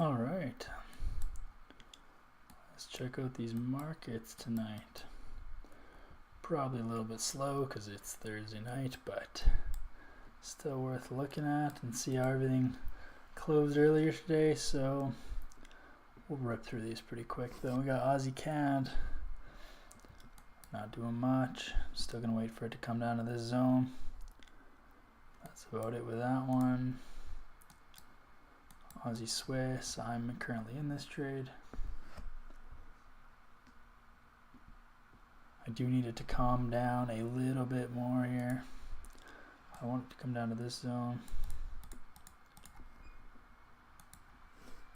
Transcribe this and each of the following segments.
All right, let's check out these markets tonight. Probably a little bit slow because it's Thursday night, but still worth looking at, and see how everything closed earlier today. So we'll rip through these pretty quick though. We got Aussie CAD, not doing much. Still gonna wait for it to come down to this zone. That's about it with that one. Aussie Swiss, I'm currently in this trade. I do need it to calm down a little bit more here. I want it to come down to this zone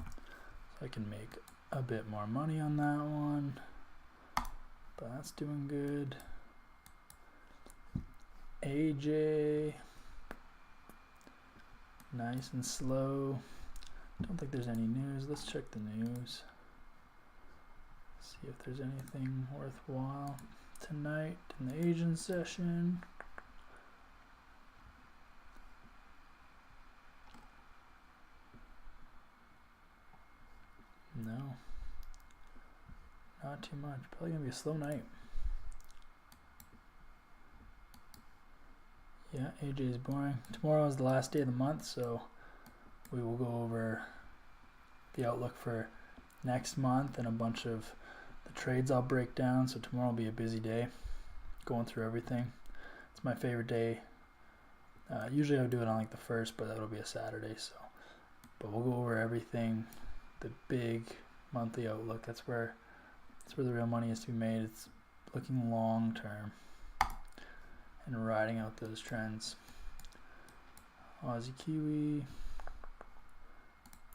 so I can make a bit more money on that one, but that's doing good. AJ, nice and slow. Don't think there's any news. Let's check the news. See if there's anything worthwhile tonight in the Asian session. No, not too much. Probably gonna be a slow night. Yeah, AJ is boring. Tomorrow is the last day of the month, so we will go over the outlook for next month and a bunch of the trades I'll break down. So tomorrow will be a busy day going through everything. It's my favorite day. Usually I would do it on like the 1st, but that'll be a Saturday. So, but we'll go over everything, the big monthly outlook. That's where the real money is to be made. It's looking long term and riding out those trends. Aussie Kiwi.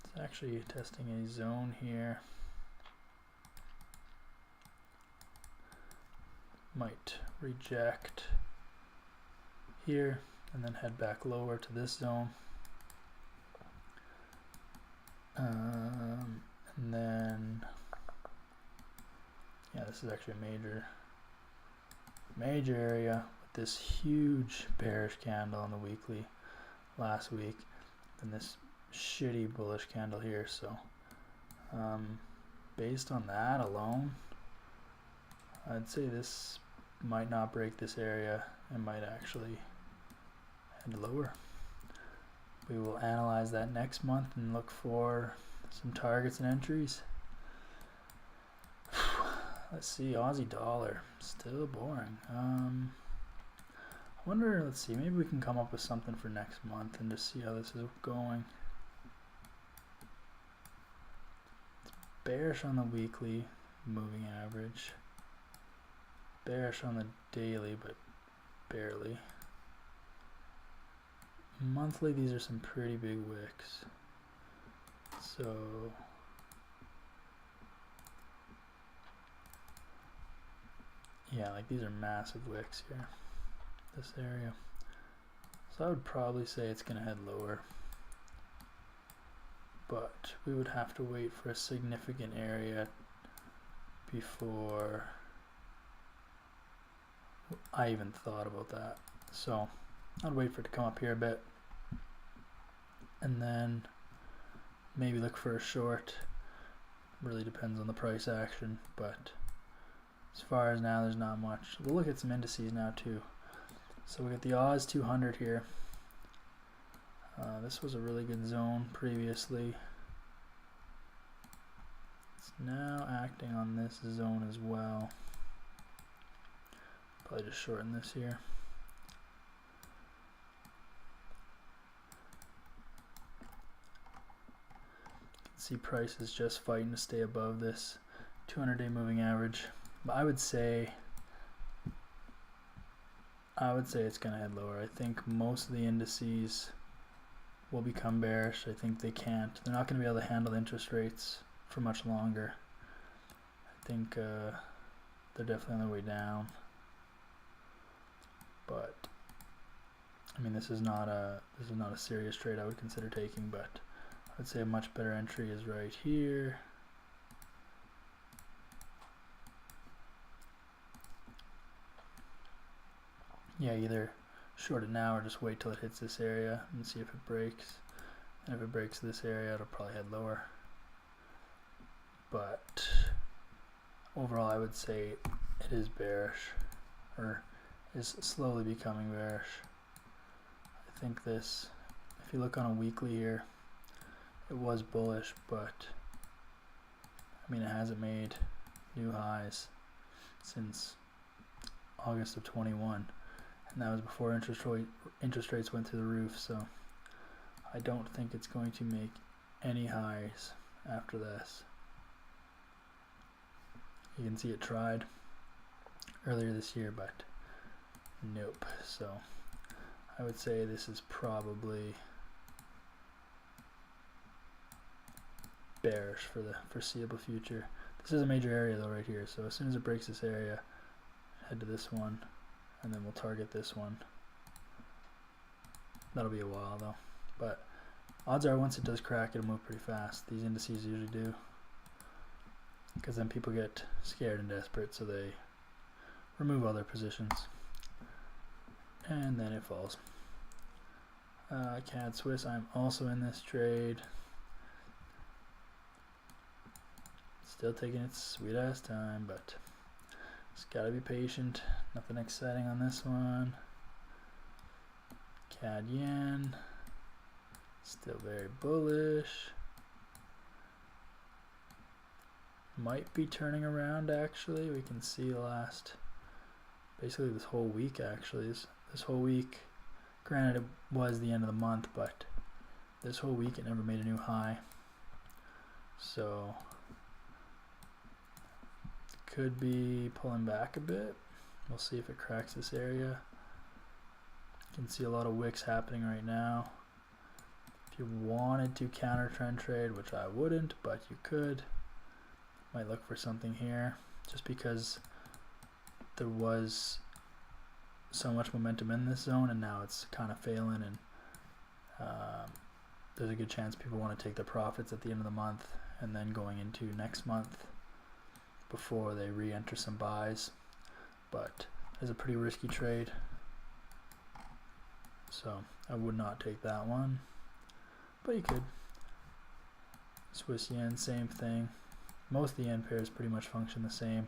It's actually testing a zone here. Might reject here and then head back lower to this zone. And then, yeah, this is actually a major area with this huge bearish candle on the weekly last week, and this shitty bullish candle here. So based on that alone, I'd say this might not break this area and might actually head lower. We will analyze that next month and look for some targets and entries. Let's see, Aussie dollar, still boring. I wonder, let's see, maybe we can come up with something for next month and just see how this is going. It's bearish on the weekly moving average. Bearish on the daily, but barely. Monthly, these are some pretty big wicks. So yeah, like these are massive wicks here, this area. So I would probably say it's gonna head lower, but we would have to wait for a significant area before I even thought about that. So I'd wait for it to come up here a bit and then maybe look for a short. Really depends on the price action, but as far as now, there's not much. We'll look at some indices now too. So we got the Oz 200 here. This was a really good zone previously. It's now acting on this zone as well. Probably just shorten this here. See prices just fighting to stay above this 200-day moving average. But I would say it's gonna head lower. I think most of the indices will become bearish. I think they're not gonna be able to handle interest rates for much longer. I think they're definitely on their way down. But I mean, this is not a serious trade I would consider taking, but I'd say a much better entry is right here. Yeah, either short it now or just wait till it hits this area and see if it breaks. And if it breaks this area, it'll probably head lower. but overall I would say it is bearish, or is slowly becoming bearish. I think this, if you look on a weekly here, it was bullish, but I mean it hasn't made new highs since August of 21, and that was before interest rates went through the roof, so I don't think it's going to make any highs after this. You can see it tried earlier this year, but nope. So I would say this is probably bearish for the foreseeable future. This is a major area though right here, so as soon as it breaks this area, head to this one, and then we'll target this one. That'll be a while though, but odds are once it does crack, it'll move pretty fast. These indices usually do, because then people get scared and desperate, so they remove all their positions, and then it falls. CAD Swiss, I'm also in this trade. Still taking its sweet ass time, but just gotta be patient. Nothing exciting on this one. CAD Yen, still very bullish. Might be turning around actually. We can see basically this whole week actually. This whole week, granted it was the end of the month, but this whole week it never made a new high. So could be pulling back a bit. We'll see if it cracks this area. You can see a lot of wicks happening right now. If you wanted to counter trend trade, which I wouldn't, but you could, might look for something here, just because there was so much momentum in this zone and now it's kind of failing, and there's a good chance people want to take their profits at the end of the month and then going into next month before they re-enter some buys. But it's a pretty risky trade, so I would not take that one, but you could. Swiss yen, same thing. Most of the yen pairs pretty much function the same.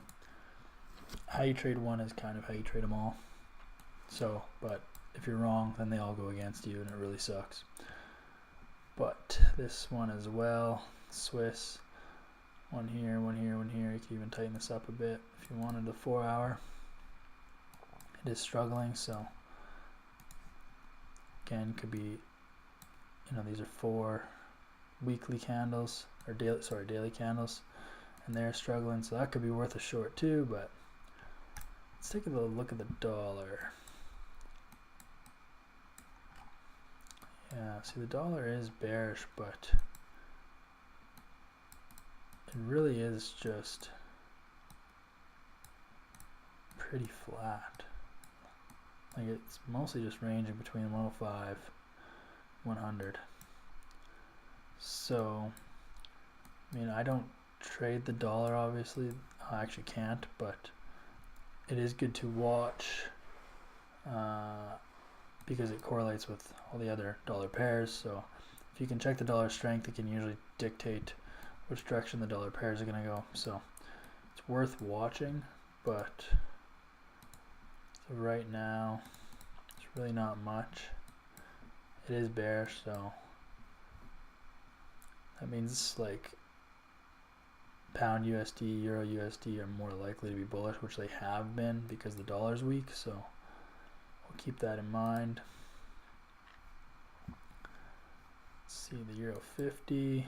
How you trade one is kind of how you trade them all. So, but if you're wrong, then they all go against you, and it really sucks. But this one as well, Swiss, one here, one here, one here. You can even tighten this up a bit if you wanted the 4 hour. It is struggling, so again, could be, these are 4 weekly candles, or daily candles, and they're struggling, so that could be worth a short too. But let's take a little look at the dollar. Yeah, see, the dollar is bearish, but it really is just pretty flat. Like, it's mostly just ranging between 105 100. So I mean, I don't trade the dollar, obviously. I actually can't, but it is good to watch because it correlates with all the other dollar pairs. So if you can check the dollar strength, it can usually dictate which direction the dollar pairs are going to go. So it's worth watching, but so right now it's really not much. It is bearish, so that means like pound USD, euro USD are more likely to be bullish, which they have been because the dollar's weak, so we'll keep that in mind. Let's see the euro 50.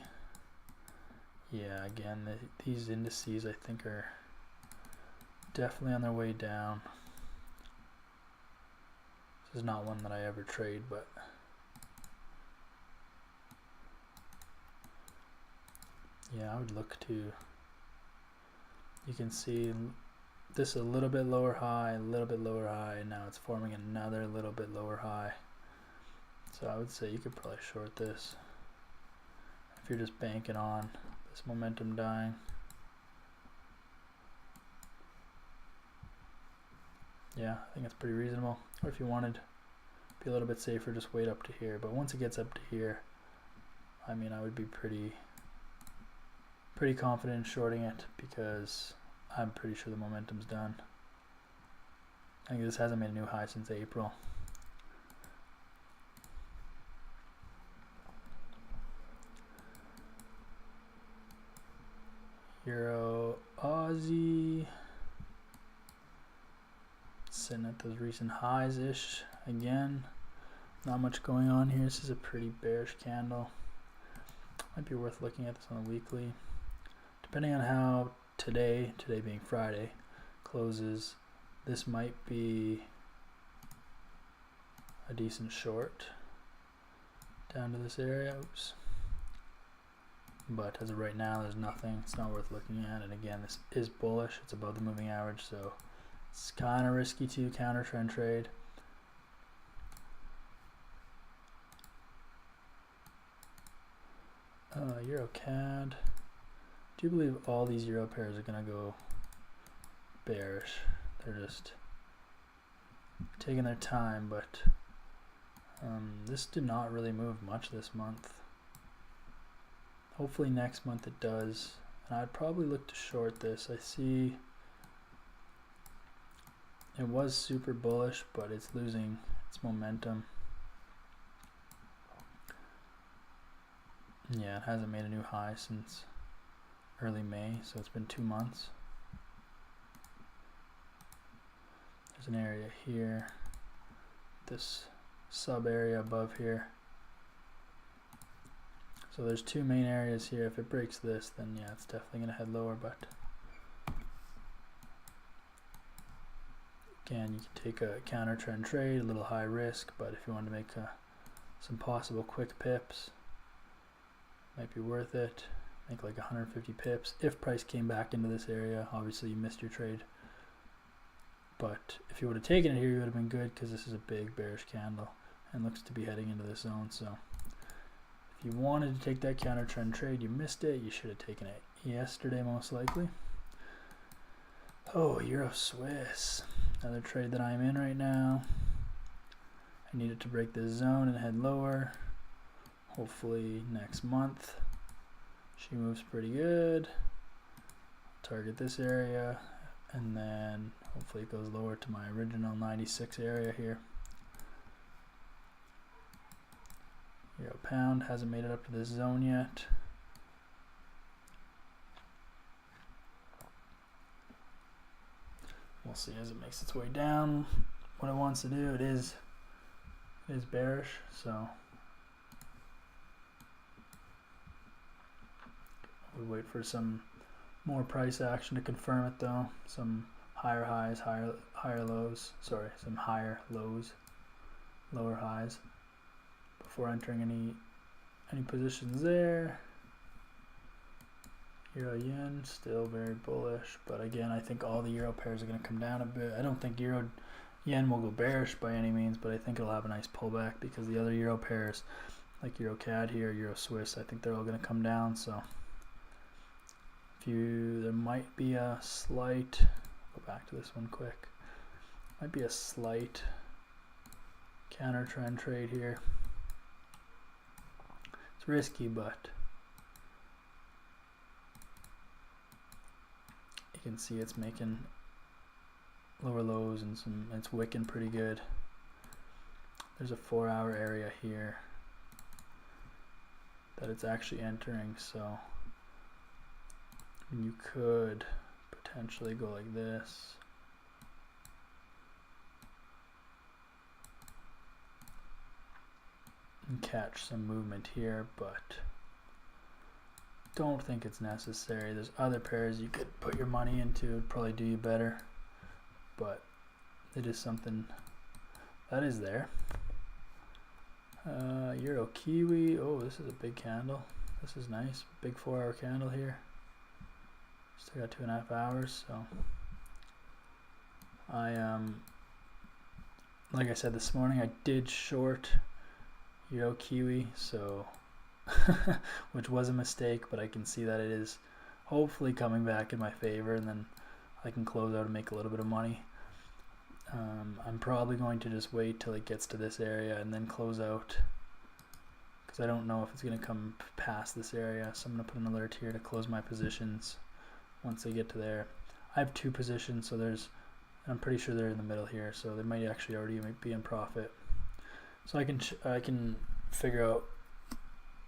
Yeah, again, these indices I think are definitely on their way down. This is not one that I ever trade, but yeah, I would look to, you can see this is a little bit lower high, and now it's forming another little bit lower high. So I would say you could probably short this if you're just banking on this momentum dying. Yeah, I think that's pretty reasonable. Or if you wanted to be a little bit safer, just wait up to here. But once it gets up to here, I mean, I would be pretty pretty confident in shorting it because I'm pretty sure the momentum's done. I think this hasn't made a new high since April. Euro Aussie sitting at those recent highs ish again. Not much going on here. This is a pretty bearish candle. Might be worth looking at this on a weekly. Depending on how today being Friday, closes, this might be a decent short down to this area. Oops. But as of right now, there's nothing. It's not worth looking at. And again, this is bullish. It's above the moving average, so it's kind of risky to counter trend trade. Euro CAD. Do you believe all these euro pairs are going to go bearish? They're just taking their time, but this did not really move much this month. Hopefully next month it does, and I'd probably look to short this. I see it was super bullish, but it's losing its momentum. Yeah, it hasn't made a new high since early May, so it's been 2 months. There's an area here, this sub area above here. So there's 2 main areas here. If it breaks this, then yeah, it's definitely going to head lower, but again, you can take a counter trend trade, a little high risk, but if you want to make some possible quick pips, might be worth it. Make like 150 pips. If price came back into this area, obviously you missed your trade. But if you would have taken it here, you would have been good because this is a big bearish candle and looks to be heading into this zone. So if you wanted to take that counter trend trade, you missed it. You should have taken it yesterday most likely. Oh, Euro Swiss. Another trade that I'm in right now. I need it to break this zone and head lower. Hopefully next month. She moves pretty good. Target this area, and then hopefully it goes lower to my original 96 area here. Euro pound hasn't made it up to this zone yet. We'll see as it makes its way down what it wants to do. It is bearish, so we'll wait for some more price action to confirm it though. Some higher highs, higher lows. Sorry, some higher lows, lower highs before entering any positions there. Euro yen still very bullish, but again, I think all the euro pairs are going to come down a bit. I don't think euro yen will go bearish by any means, but I think it'll have a nice pullback because the other euro pairs, like Euro CAD here, Euro Swiss, I think they're all going to come down. So there might be a slight, go back to this one quick, might be a slight counter trend trade here. It's risky, but you can see it's making lower lows and it's wicking pretty good. There's a 4-hour area here that it's actually entering, so you could potentially go like this. And catch some movement here, but don't think it's necessary. There's other pairs you could put your money into, it'd probably do you better, but it is something that is there. Euro Kiwi, oh, this is a big candle. This is nice, big 4-hour candle here. Still got 2.5 hours, so like I said this morning, I did short Euro Kiwi, so which was a mistake, but I can see that it is hopefully coming back in my favor, and then I can close out and make a little bit of money. I'm probably going to just wait till it gets to this area and then close out, because because I don't know if it's going to come past this area. So I'm going to put an alert here to close my positions once they get to there. I have 2 positions, so I'm pretty sure they're in the middle here, so they might actually already be in profit. So I can figure out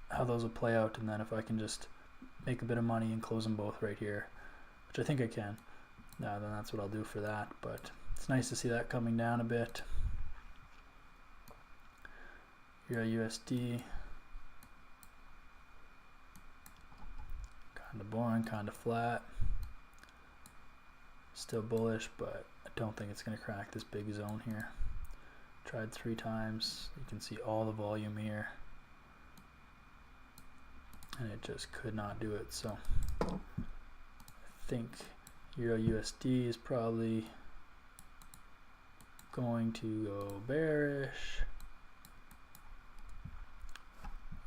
how those will play out, and then if I can just make a bit of money and close them both right here, which I think I can, then that's what I'll do for that. But it's nice to see that coming down a bit. Euro USD, kind of boring, kind of flat. Still bullish, but I don't think it's going to crack this big zone here. Tried 3 times. You can see all the volume here, and it just could not do it. So I think Euro USD is probably going to go bearish.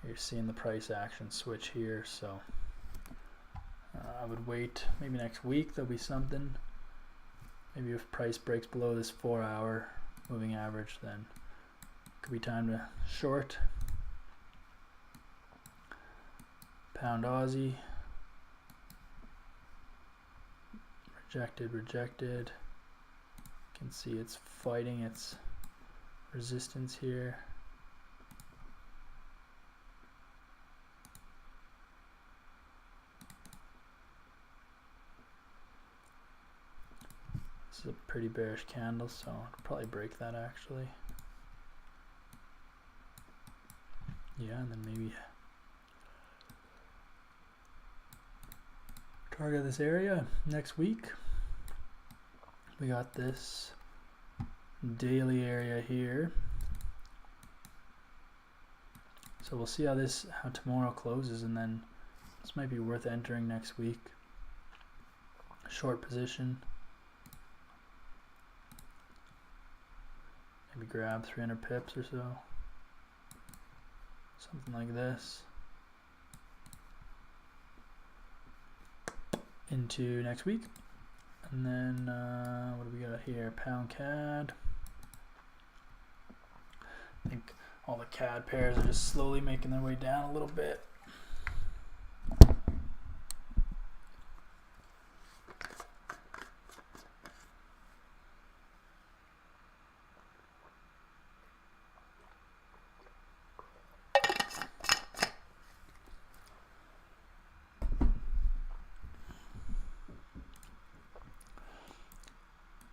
You're seeing the price action switch here, so I would wait. Maybe next week there'll be something. Maybe if price breaks below this 4-hour moving average, then it could be time to short. Pound Aussie. Rejected, rejected. You can see it's fighting its resistance here. This is a pretty bearish candle, so I'll probably break that actually. Yeah, and then maybe target this area next week. We got this daily area here, so we'll see how tomorrow closes, and then this might be worth entering next week. Short position, maybe grab 300 pips or so, something like this, into next week. And then what do we got here? Pound CAD. I think all the CAD pairs are just slowly making their way down a little bit.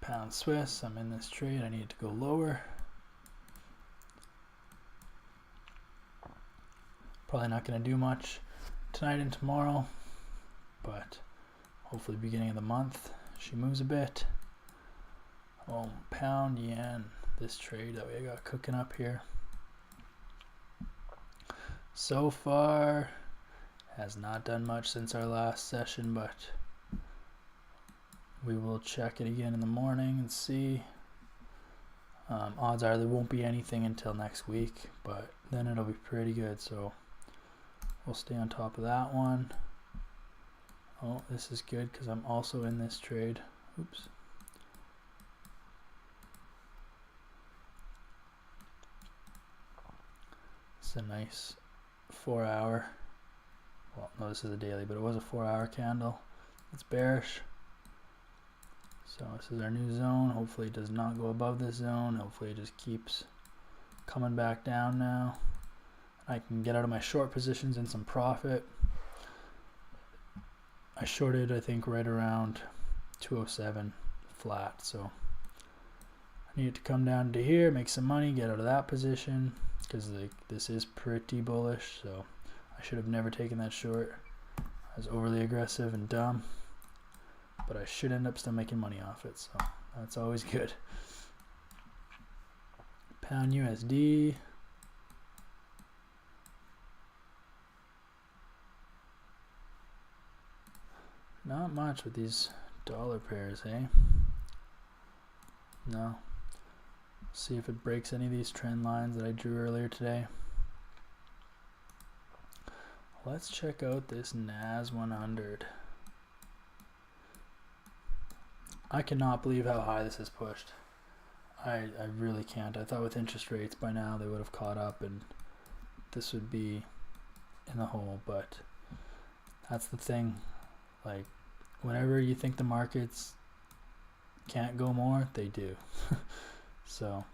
Pound Swiss, I'm in this trade, I need to go lower. Probably not going to do much tonight and tomorrow, but hopefully beginning of the month she moves a bit. Oh, pound yen, this trade that we got cooking up here. So far has not done much since our last session, but we will check it again in the morning and see. Odds are there won't be anything until next week, but then it'll be pretty good, so we'll stay on top of that one. Oh, this is good because I'm also in this trade. Oops. It's a nice 4-hour. Well, no, this is a daily, but it was a 4-hour candle. It's bearish. So this is our new zone. Hopefully it does not go above this zone. Hopefully it just keeps coming back down now. I can get out of my short positions in some profit. I shorted, I think, right around 207 flat. So I need it to come down to here, make some money, get out of that position, because this is pretty bullish. So I should have never taken that short. I was overly aggressive and dumb, but I should end up still making money off it, so that's always good. Pound USD. Not much with these dollar pairs, eh? No. See if it breaks any of these trend lines that I drew earlier today. Let's check out this NAS 100. I cannot believe how high this is pushed. I really can't. I thought with interest rates by now they would have caught up and this would be in the hole, but that's the thing. Like, whenever you think the markets can't go more, they do. So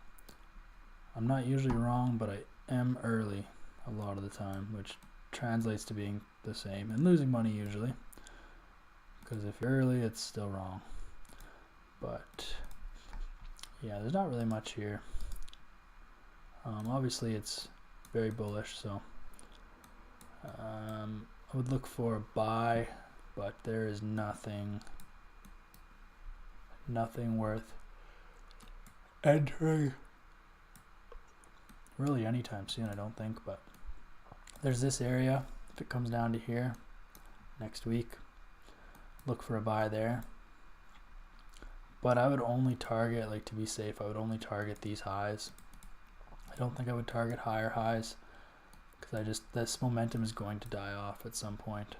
I'm not usually wrong, but I am early a lot of the time, which translates to being the same and losing money usually, because if you're early, it's still wrong. But yeah, there's not really much here. Obviously it's very bullish, so I would look for a buy, but there is nothing worth entering really anytime soon, I don't think. But there's this area. If it comes down to here next week, look for a buy there. But I would only target, like, to be safe, I would only target these highs. I don't think I would target higher highs, because this momentum is going to die off at some point,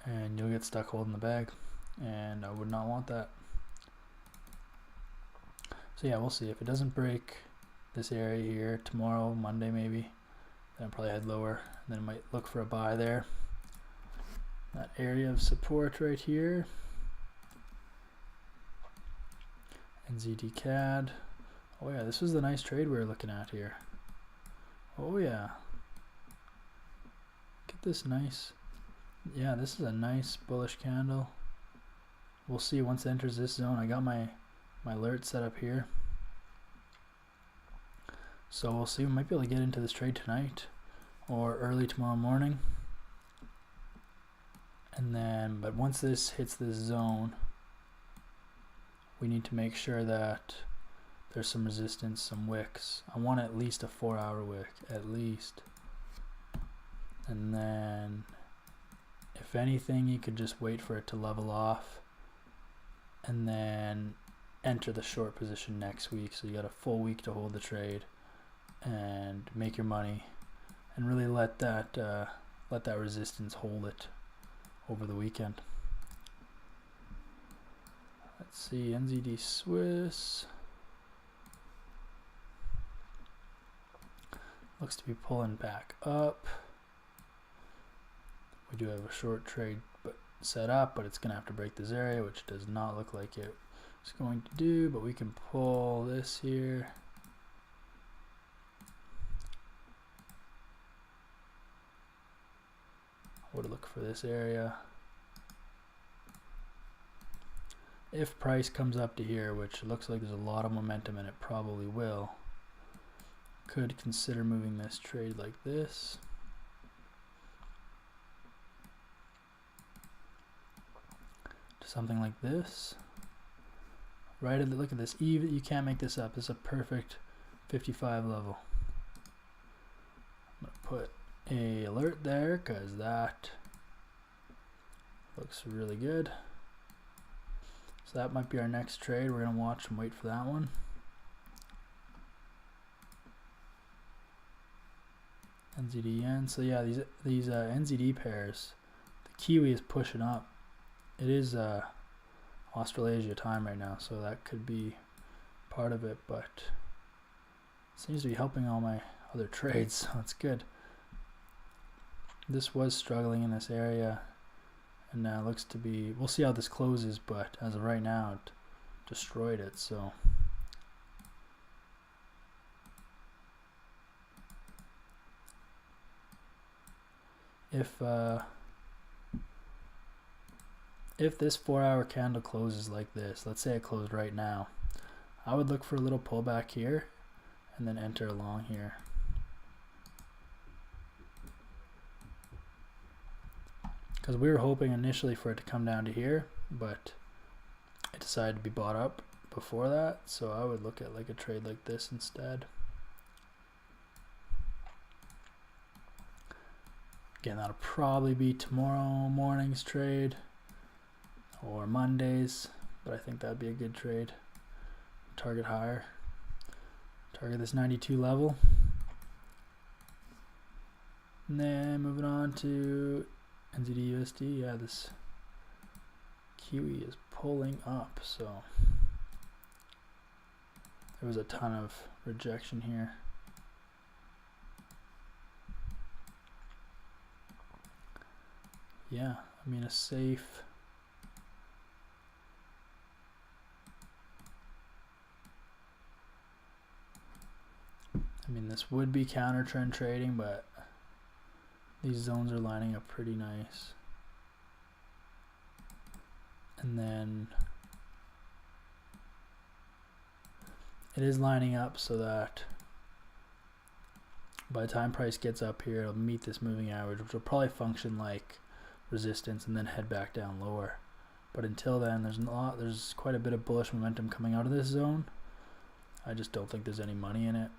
and you'll get stuck holding the bag, and I would not want that. So yeah, we'll see. If it doesn't break this area here tomorrow, Monday maybe, then I'll probably head lower, and then I might look for a buy there. That area of support right here. NZD CAD. Oh yeah, this was the nice trade we were looking at here. Oh yeah. Get this nice. Yeah, this is a nice bullish candle. We'll see once it enters this zone. I got my alert set up here. So we'll see. We might be able to get into this trade tonight or early tomorrow morning. And then, but once this hits this zone, we need to make sure that there's some resistance, some wicks. I want at least a 4-hour wick, at least. And then, if anything, you could just wait for it to level off and then enter the short position next week. So you got a full week to hold the trade and make your money, and really let that resistance hold it over the weekend. Let's see, NZD Swiss looks to be pulling back up. We do have a short trade set up, but it's going to have to break this area, which does not look like it's going to do, but we can pull this here. I would look for this area. If price comes up to here, which looks like there's a lot of momentum and it probably will, could consider moving this trade like this. To something like this. Right at the, look at this, even you can't make this up. This is a perfect 55 level. I'm gonna put a alert there because that looks really good. So that might be our next trade. We're gonna watch and wait for that one. NZD yen. So yeah, these NZD pairs. The Kiwi is pushing up. It is Australasia time right now, so that could be part of it, but it seems to be helping all my other trades, so it's good. This was struggling in this area, and now looks to be, we'll see how this closes, but as of right now it destroyed it. So if this 4-hour candle closes like this, let's say it closed right now, I would look for a little pullback here and then enter along here. Because we were hoping initially for it to come down to here, but it decided to be bought up before that, so I would look at like a trade like this instead. Again, that'll probably be tomorrow morning's trade or Monday's, but I think that'd be a good trade. Target higher, target this 92 level, and then moving on to NZD USD. Yeah, this Kiwi is pulling up, so there was a ton of rejection here. Yeah, I mean a safe. I mean this would be counter trend trading, but these zones are lining up pretty nice. And then it is lining up so that by the time price gets up here, it'll meet this moving average, which will probably function like resistance and then head back down lower. But until then, there's quite a bit of bullish momentum coming out of this zone. I just don't think there's any money in it.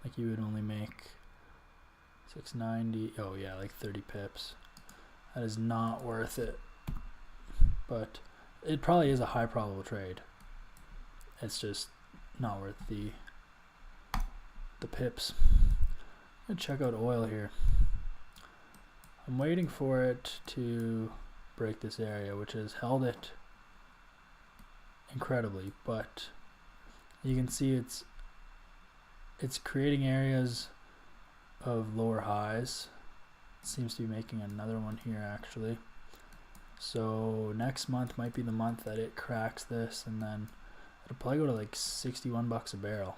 Like you would only make 690. Oh yeah, like 30 pips. That is not worth it. But it probably is a high probable trade. It's just not worth the pips. I'm gonna check out oil here. I'm waiting for it to break this area, which has held it incredibly, but you can see it's creating areas of lower highs. It seems to be making another one here actually. So next month might be the month that it cracks this, and then it'll probably go to like 61 bucks a barrel.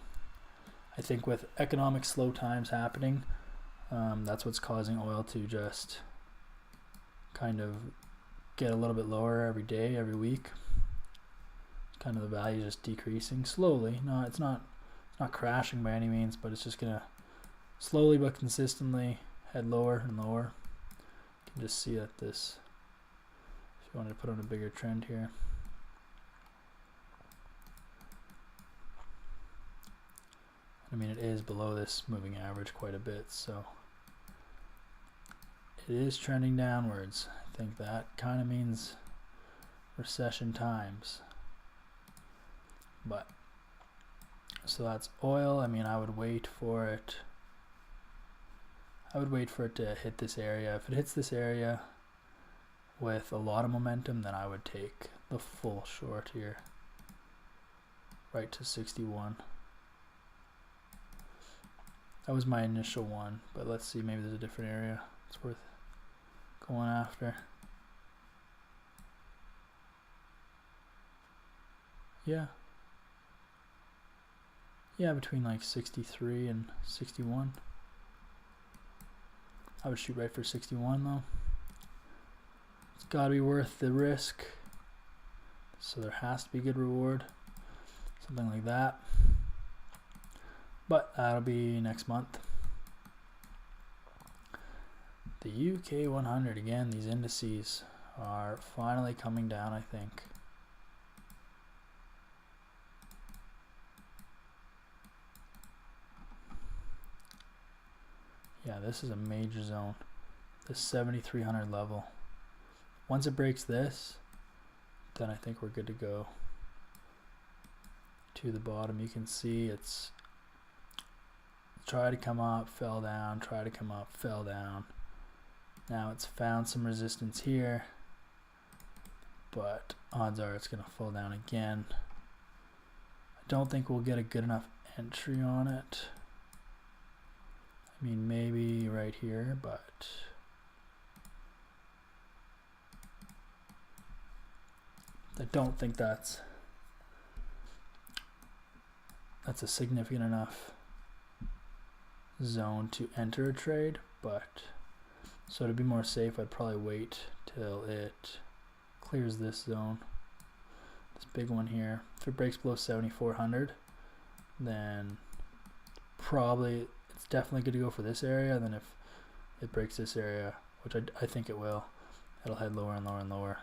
I think with economic slow times happening, that's what's causing oil to just kind of get a little bit lower every day, every week. Kind of the value is just decreasing slowly. No, it's not crashing by any means, but it's just gonna slowly but consistently head lower and lower. You can just see that this, if you wanted to put on a bigger trend here. I mean, it is below this moving average quite a bit, so it is trending downwards. I think that kind of means recession times. But so that's oil. I mean, I would wait for it. I would wait for it to hit this area. If it hits this area with a lot of momentum, then I would take the full short here, right to 61. That was my initial one, but let's see, maybe there's a different area it's worth going after. Yeah, between like 63 and 61. I would shoot right for 61 though. It's gotta be worth the risk, so there has to be good reward, something like that. But that'll be next month. The UK 100, again, these indices are finally coming down, I think. Yeah, this is a major zone, this 7,300 level. Once it breaks this, then I think we're good to go to the bottom. You can see it's try to come up, fell down, try to come up, fell down. Now it's found some resistance here, but odds are it's going to fall down again. I don't think we'll get a good enough entry on it. I mean, maybe right here, but I don't think that's a significant enough zone to enter a trade. But so to be more safe, I'd probably wait till it clears this zone, this big one here. If it breaks below 7,400, then probably it's definitely good to go for this area. Then if it breaks this area, which I think it will, it'll head lower and lower and lower,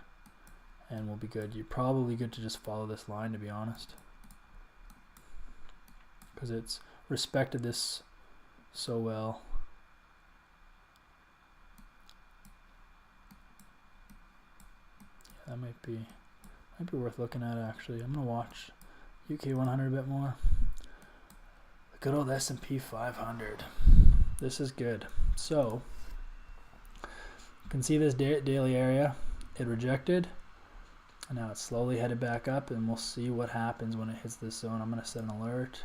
and we'll be good. You're probably good to just follow this line, to be honest, because it's respected this so well. Yeah, that might be worth looking at actually. I'm gonna watch UK 100 a bit more. The good old S&P 500. This is good. So you can see this daily area it rejected, And now it's slowly headed back up, and we'll see what happens when it hits this zone. I'm going to set an alert.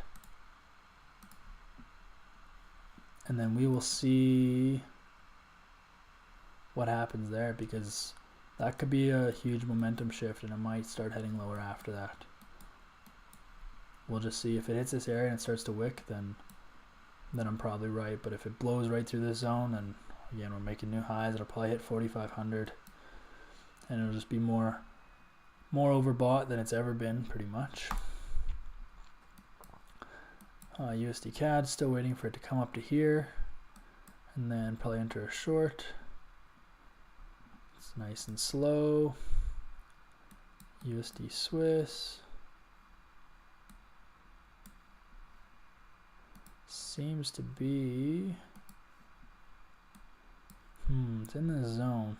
And then we will see what happens there, because that could be a huge momentum shift and it might start heading lower after that. We'll just see. If it hits this area and it starts to wick, then I'm probably right. But if it blows right through this zone, then again, we're making new highs. It'll probably hit 4,500, and it'll just be more overbought than it's ever been, pretty much. USD CAD, still waiting for it to come up to here, and then probably enter a short. It's nice and slow. USD Swiss seems to be it's in the zone,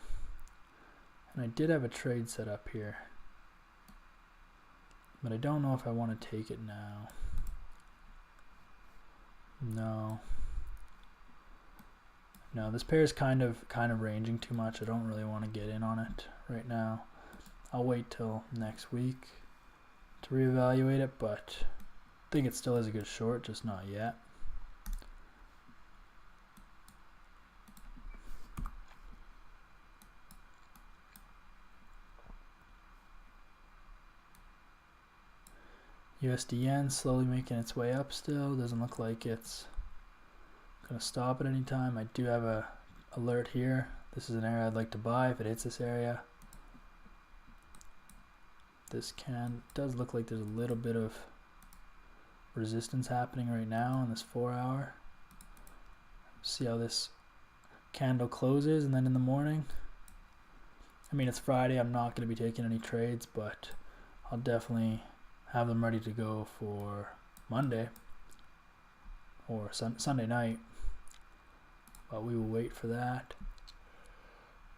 and I did have a trade set up here, but I don't know if I want to take it now. No, this pair is kind of ranging too much. I don't really want to get in on it right now. I'll wait till next week to reevaluate it, but I think it still is a good short, just not yet. USD yen slowly making its way up still. Doesn't look like it's going to stop at any time. I do have a alert here. This is an area I'd like to buy if it hits this area. This does look like there's a little bit of resistance happening right now in this 4 hour. See how this candle closes, and then in the morning, I mean, it's Friday, I'm not going to be taking any trades, but I'll definitely have them ready to go for Monday or Sunday night, but we will wait for that.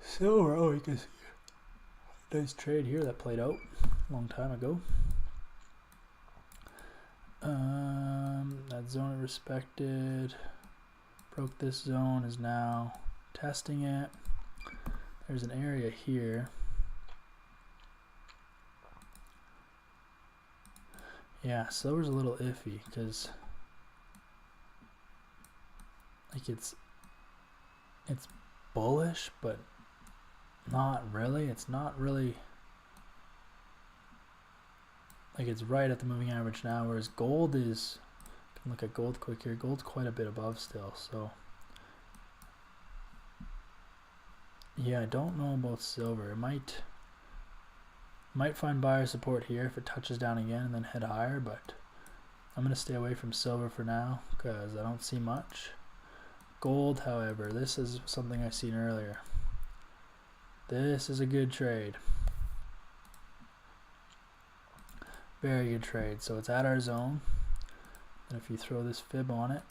Silver, oh, you can see a nice trade here that played out a long time ago. That zone it respected, broke this zone, is now testing it. There's an area here. Yeah, silver's a little iffy because like it's bullish, but not really. It's not really like it's right at the moving average now, whereas gold is, you can look at gold quick here, gold's quite a bit above still. So yeah, I don't know about silver. It might find buyer support here if it touches down again and then head higher, but I'm going to stay away from silver for now because I don't see much. Gold, however, this is something I seen earlier. This is a good trade. Very good trade. So it's at our zone, and if you throw this fib on it,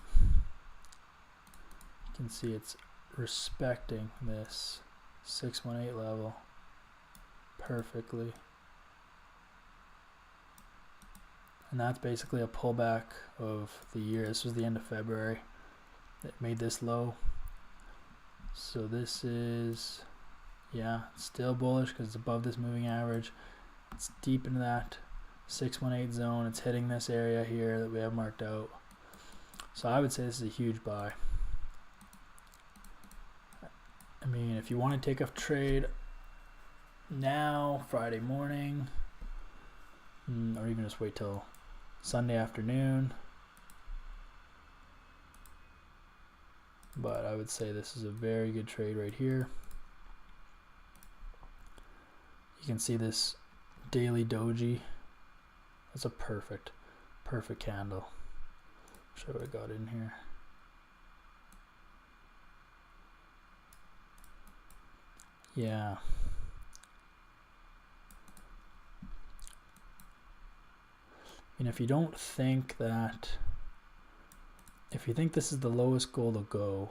you can see it's respecting this 618 level perfectly. And that's basically a pullback of the year. This was the end of February. It made this low. So this is, yeah, still bullish because it's above this moving average. It's deep into that 618 zone. It's hitting this area here that we have marked out. So I would say this is a huge buy. I mean, if you want to take a trade now, Friday morning, or even just wait till Sunday afternoon, but I would say this is a very good trade right here. You can see this daily doji. That's a perfect candle. Show what I got in here. Yeah. And if you don't think that, if you think this is the lowest gold will go,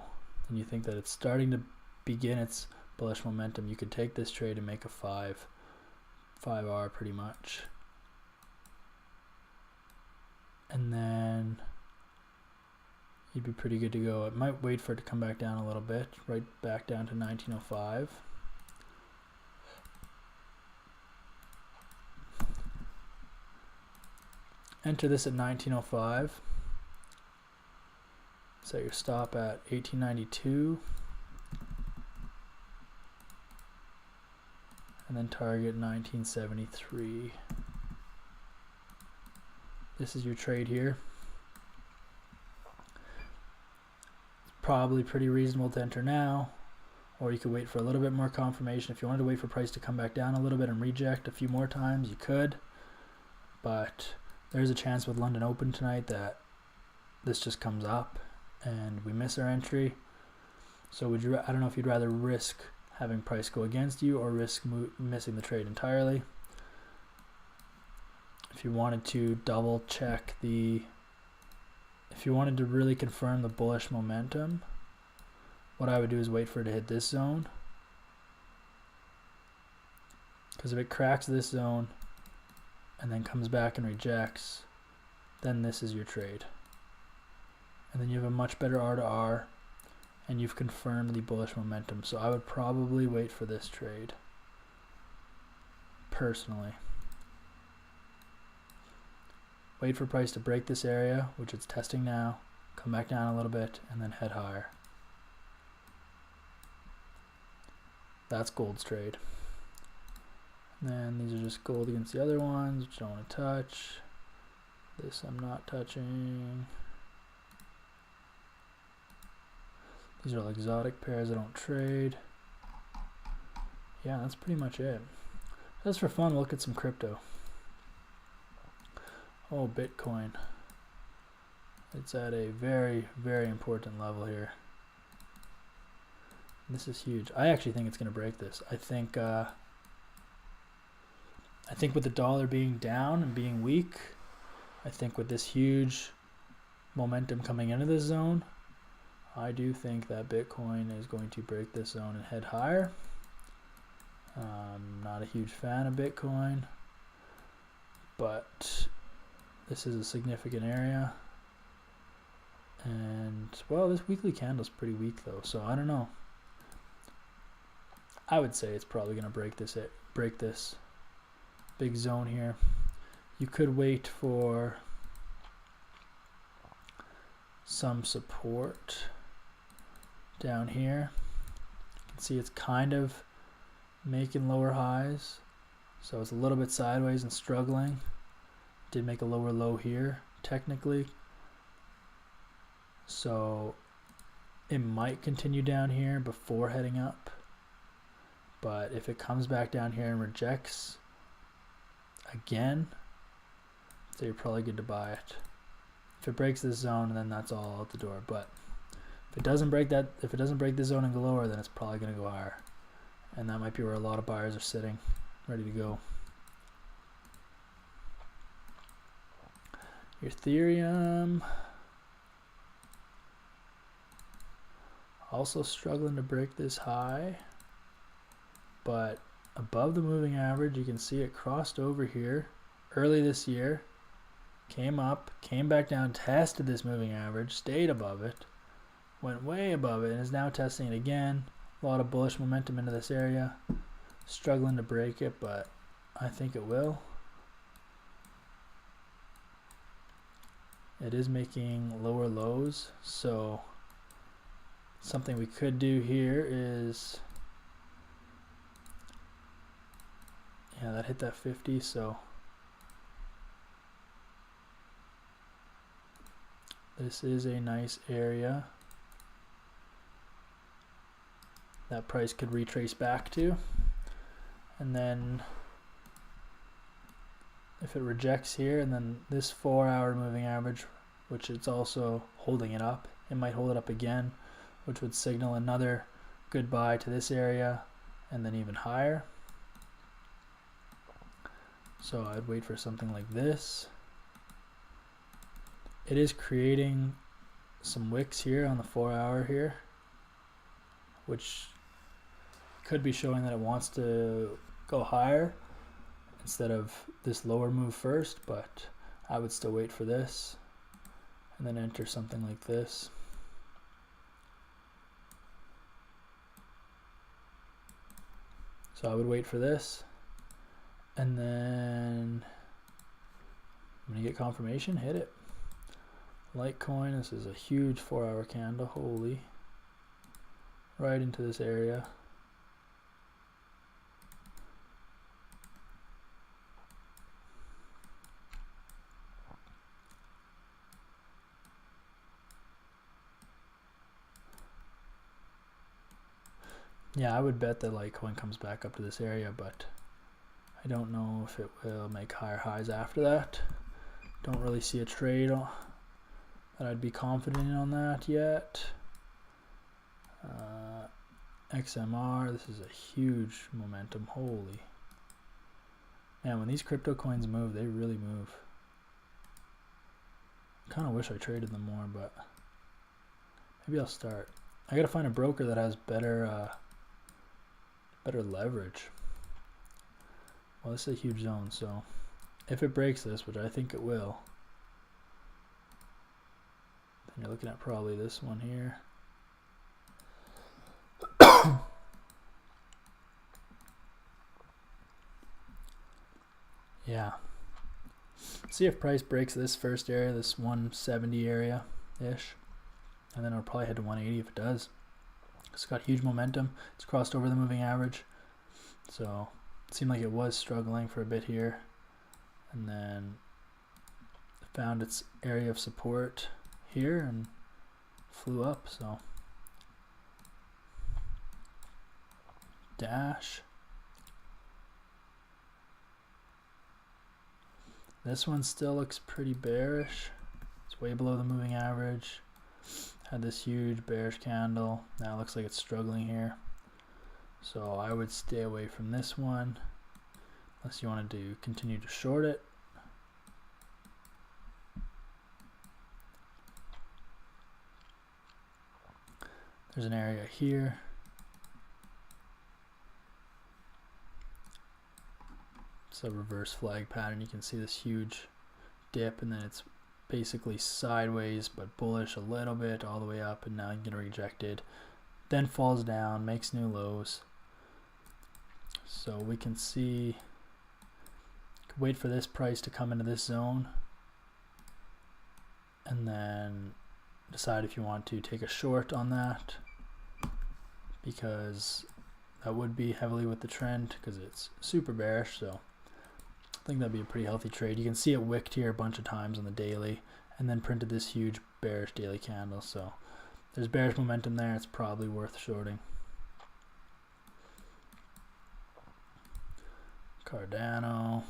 and you think that it's starting to begin its bullish momentum, you could take this trade and make a 5R pretty much. And then you'd be pretty good to go. It might wait for it to come back down a little bit, right back down to 1905. enter this at 1905. Set your stop at 1892. And then target 1973. This is your trade here. It's probably pretty reasonable to enter now, or you could wait for a little bit more confirmation. If you wanted to wait for price to come back down a little bit and reject a few more times, you could. But there's a chance with London Open tonight that this just comes up and we miss our entry. So would you? I don't know if you'd rather risk having price go against you or risk missing the trade entirely. If you wanted to double check if you wanted to really confirm the bullish momentum, what I would do is wait for it to hit this zone. Because if it cracks this zone and then comes back and rejects, then this is your trade. And then you have a much better R to R, and you've confirmed the bullish momentum. So I would probably wait for this trade, personally. Wait for price to break this area, which it's testing now, come back down a little bit, and then head higher. That's gold's trade. And then these are just gold against the other ones, which I don't want to touch. This I'm not touching. These are all exotic pairs I don't trade. Yeah, that's pretty much it. Just for fun, we'll look at some crypto. Oh, Bitcoin. It's at a very, very important level here. This is huge. I actually think it's going to break this. I think with the dollar being down and being weak, I think with this huge momentum coming into this zone, I do think that Bitcoin is going to break this zone and head higher. I'm not a huge fan of Bitcoin, but this is a significant area. And, well, this weekly candle's pretty weak though, so I don't know. I would say it's probably going to break this big zone here. You could wait for some support down here. You can see it's kind of making lower highs, so it's a little bit sideways and struggling. Did make a lower low here technically, so it might continue down here before heading up. But if it comes back down here and rejects again, so you're probably good to buy it. If it breaks this zone, then that's all out the door. But if it doesn't break this zone and go lower, then it's probably going to go higher. And that might be where a lot of buyers are sitting, ready to go. Ethereum also struggling to break this high, but above the moving average. You can see it crossed over here early this year, came up, came back down, tested this moving average, stayed above it, went way above it, and is now testing it again. A lot of bullish momentum into this area, struggling to break it, but I think it will. It is making lower lows, so something we could do here is, yeah, that hit that 50, so this is a nice area that price could retrace back to. And then if it rejects here, and then this 4-hour moving average, which it's also holding it up, it might hold it up again, which would signal another good buy to this area and then even higher. So I'd wait for something like this. It is creating some wicks here on the 4-hour here, which could be showing that it wants to go higher instead of this lower move first, but I would still wait for this and then enter something like this. So I would wait for this and then I'm gonna get confirmation, hit it. Litecoin, this is a huge 4-hour candle, holy. Right into this area. Yeah, I would bet that Litecoin comes back up to this area, but I don't know if it will make higher highs after that. Don't really see a trade that I'd be confident in on that yet. XMR, this is a huge momentum, holy. Man, when these crypto coins move, they really move. I kind of wish I traded them more, but maybe I'll start. I gotta find a broker that has better leverage. Well, this is a huge zone, so if it breaks this, which I think it will, then you're looking at probably this one here. Yeah. See if price breaks this first area, this 170 area-ish, and then it'll probably head to 180 if it does. It's got huge momentum. It's crossed over the moving average. So it seemed like it was struggling for a bit here, and then found its area of support here and flew up. So dash. This one still looks pretty bearish. It's way below the moving average. Had this huge bearish candle. Now it looks like it's struggling here. So I would stay away from this one unless you wanted to continue to short it. There's an area here. It's a reverse flag pattern. You can see this huge dip, and then it's basically sideways but bullish a little bit all the way up, and now you get rejected. Then falls down, makes new lows. So we can see, wait for this price to come into this zone, and then decide if you want to take a short on that, because that would be heavily with the trend because it's super bearish. So I think that'd be a pretty healthy trade. You can see it wicked here a bunch of times on the daily and then printed this huge bearish daily candle. So there's bearish momentum there. It's probably worth shorting. Cardano.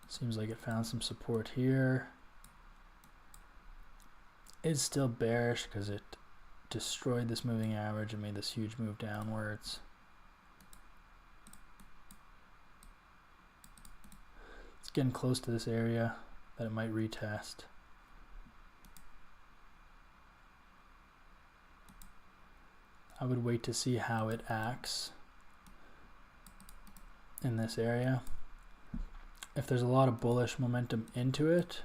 Seems like it found some support here. It's still bearish because it destroyed this moving average and made this huge move downwards. It's getting close to this area that it might retest. I would wait to see how it acts in this area. If there's a lot of bullish momentum into it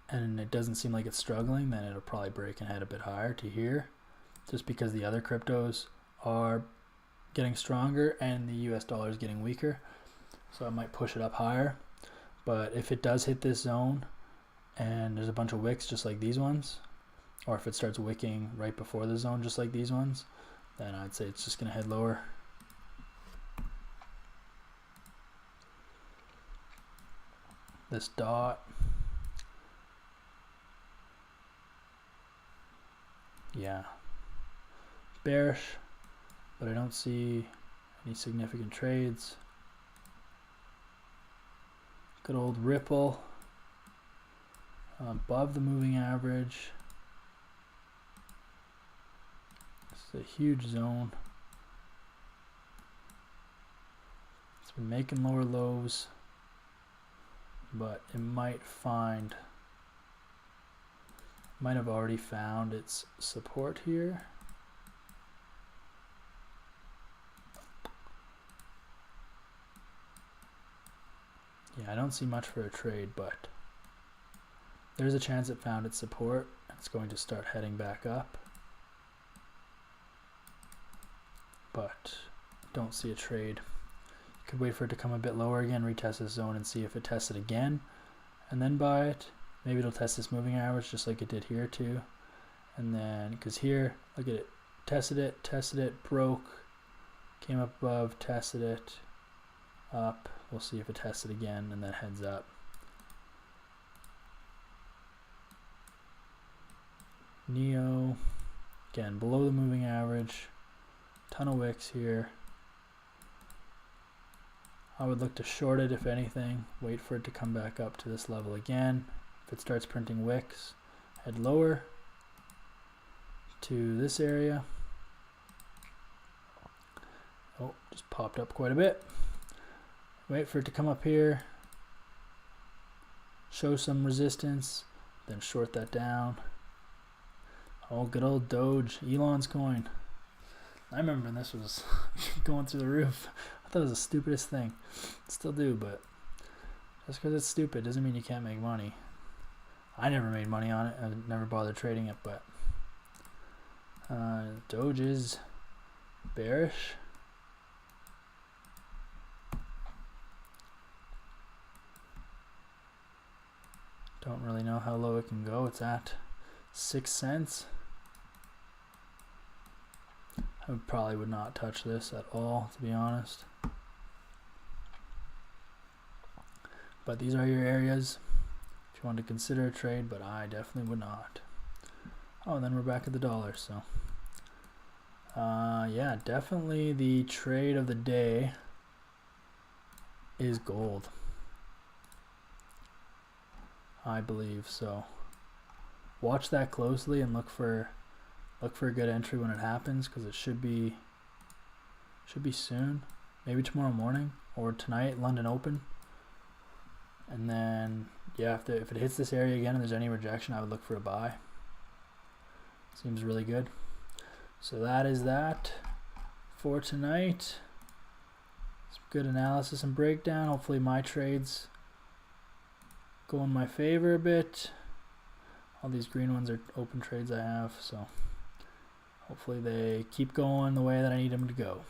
and it doesn't seem like it's struggling, then it'll probably break and head a bit higher to here, just because the other cryptos are getting stronger and the US dollar is getting weaker. So I might push it up higher. But if it does hit this zone and there's a bunch of wicks just like these ones, or if it starts wicking right before the zone just like these ones, then I'd say it's just going to head lower. This dot, yeah, bearish, but I don't see any significant trades. Good old Ripple above the moving average. It's a huge zone. It's been making lower lows, but it might have already found its support here. Yeah, I don't see much for a trade, but there's a chance it found its support. It's going to start heading back up, but don't see a trade. could wait for it to come a bit lower again, retest this zone and see if it tests it again and then buy it. Maybe it'll test this moving average just like it did here too. And then, because here, look at it, tested it, broke, came up above, tested it, up. We'll see if it tests it again and then heads up. Neo, again, below the moving average, ton of wicks here. I would look to short it if anything, wait for it to come back up to this level again. If it starts printing wicks, head lower to this area. Oh, just popped up quite a bit. Wait for it to come up here, show some resistance, then short that down. Oh, good old Doge, Elon's coin. I remember when this was going through the roof. I thought it was the stupidest thing. Still do, but just because it's stupid doesn't mean you can't make money. I never made money on it. I never bothered trading it, but Doge is bearish. Don't really know how low it can go. It's at 6 cents. I probably would not touch this at all, to be honest. But these are your areas if you want to consider a trade, but I definitely would not. Oh, and then we're back at the dollar, so yeah, definitely the trade of the day is gold, I believe. So watch that closely and look for a good entry when it happens, because it should be soon, maybe tomorrow morning or tonight, London Open. And then yeah, if it hits this area again and there's any rejection, I would look for a buy. Seems really good. So that is that for tonight. Some good analysis and breakdown. Hopefully my trades go in my favor a bit. All these green ones are open trades I have, so hopefully they keep going the way that I need them to go.